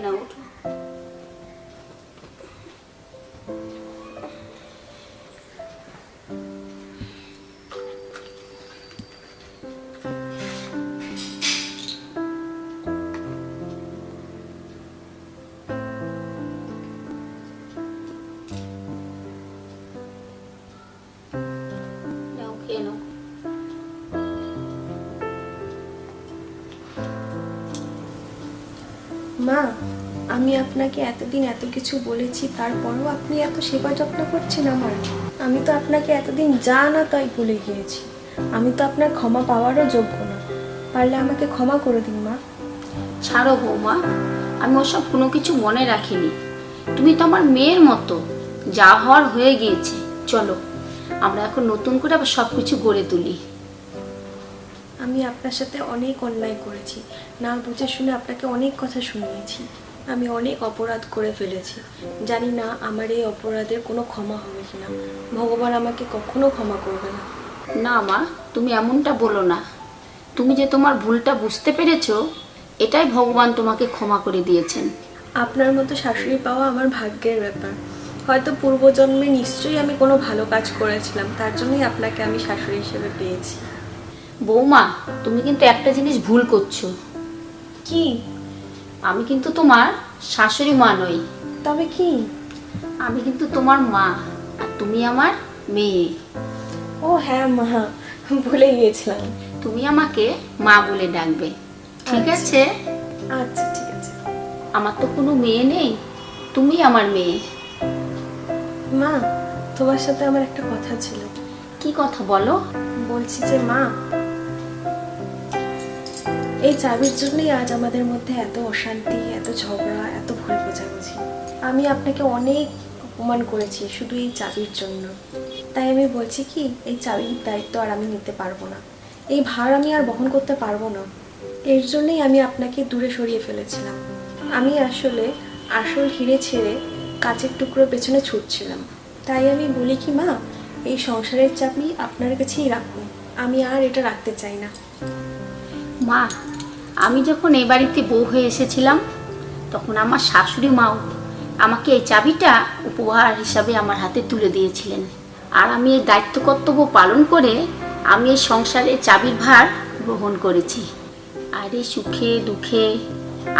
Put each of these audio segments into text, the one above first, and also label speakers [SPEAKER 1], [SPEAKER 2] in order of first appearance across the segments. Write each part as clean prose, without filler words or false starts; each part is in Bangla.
[SPEAKER 1] না, ওঠো। নাও, খেয়ে নাও।
[SPEAKER 2] মা, আমি আপনাকে এতদিন এত কিছু বলেছি, তারপরেও আপনি এত সেবা যত্ন করছেন আমার। আমি তো আপনাকে এতদিন যা না তাই ভুলে গিয়েছি। আমি তো আপনার ক্ষমা পাওয়ারও যোগ্য না। পারলে আমাকে ক্ষমা করে দিন মা।
[SPEAKER 1] ছাড়ো বৌমা, আমি ওসব কোনো কিছু মনে রাখিনি। তুমি তো আমার মেয়ের মতো, যা হওয়ার হয়ে গিয়েছে। চলো, আমরা এখন নতুন করে আবার সবকিছু গড়ে তুলি।
[SPEAKER 2] আমি আপনার সাথে অনেক অন্যায় করেছি, না বুঝে শুনে আপনাকে অনেক কথা শুনিয়েছি। আমি অনেক অপরাধ করে ফেলেছি। জানি না আমার এই অপরাধের কোনো ক্ষমা হবে কিনা। ভগবান আমাকে কখনো ক্ষমা করবে না।
[SPEAKER 1] না মা, তুমি এমনটা বলো না। তুমি যে তোমার ভুলটা বুঝতে পেরেছো, এটাই ভগবান তোমাকে ক্ষমা করে দিয়েছেন।
[SPEAKER 2] আপনার মতো শাশুড়ি পাওয়া আমার ভাগ্যের ব্যাপার। হয়তো পূর্বজন্মে নিশ্চয়ই আমি কোনো ভালো কাজ করেছিলাম, তার জন্যই আপনাকে আমি শাশুড়ি হিসেবে পেয়েছি।
[SPEAKER 1] বৌমা, তুমি কিন্তু একটা জিনিস ভুল করছো।
[SPEAKER 2] কি?
[SPEAKER 1] আমি কিন্তু তোমার শাশুড়ি মা নই।
[SPEAKER 2] তবে কি?
[SPEAKER 1] আমি কিন্তু তোমার মা, আর তুমি আমার মেয়ে।
[SPEAKER 2] ও হ্যাঁ মা, ভুলে গিয়েছিলাম।
[SPEAKER 1] তুমি আমাকে মা বলে ডাকবে, ঠিক আছে?
[SPEAKER 2] আচ্ছা ঠিক আছে।
[SPEAKER 1] আমার তো কোনো মেয়ে নেই, তুমি আমার মেয়ে।
[SPEAKER 2] মা, তোমার সাথে আমার একটা কথা ছিল।
[SPEAKER 1] কি কথা বলো?
[SPEAKER 2] বলছি যে মা, এই চাবির জন্যই আজ আমাদের মধ্যে এত অশান্তি, এত ঝগড়া, এত ভুল বোঝাবুঝি। আমি আপনাকে অনেক অপমান করেছি শুধু এই চাবির জন্য। তাই আমি বলছি কি, এই চাবির দায়িত্ব আর আমি নিতে পারবো না। এই ভার আমি আর বহন করতে পারবো না। এর জন্যই আমি আপনাকে দূরে সরিয়ে ফেলেছিলাম। আমি আসলে আসল হিরে ছেড়ে কাচের টুকরো পেছনে ছুটছিলাম। তাই আমি বলি কি মা, এই সংসারের চাবি আপনার কাছেই রাখুন। আমি আর এটা রাখতে চাই না।
[SPEAKER 1] মা, আমি যখন এই বাড়িতে বউ হয়ে এসেছিলাম, তখন আমার শাশুড়ি মাও আমাকে এই চাবিটা উপহার হিসাবে আমার হাতে তুলে দিয়েছিলেন। আর আমি এই দায়িত্ব কর্তব্য পালন করে আমি এই সংসারের চাবির ভার গ্রহণ করেছি। আর এই সুখে দুঃখে,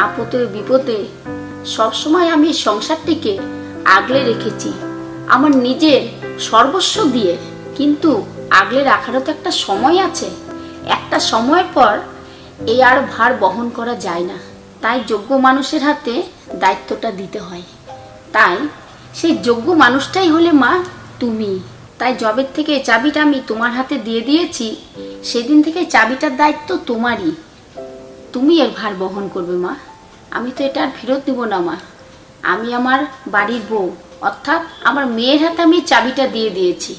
[SPEAKER 1] আপদে বিপদে সবসময় আমি এই সংসারটিকে আগলে রেখেছি আমার নিজের সর্বস্ব দিয়ে। কিন্তু আগলে রাখারও তো একটা সময় আছে। একটা সময়ের পর এই আর ভার বহন করা যায় না। তাই যোগ্য মানুষের হাতে দায়িত্বটা দিতে হয়। তাই সেই যোগ্য মানুষটাই হলে মা তুমি। তাই জবের থেকে চাবিটা আমি তোমার হাতে দিয়ে দিয়েছি, সেদিন থেকে চাবিটার দায়িত্ব তোমারই। তুমি এর ভার বহন করবে মা। আমি তো এটা আর ফেরত দিব না মা। আমি আমার বাড়ির বউ, অর্থাৎ আমার মেয়ের হাতে আমি চাবিটা দিয়ে দিয়েছি।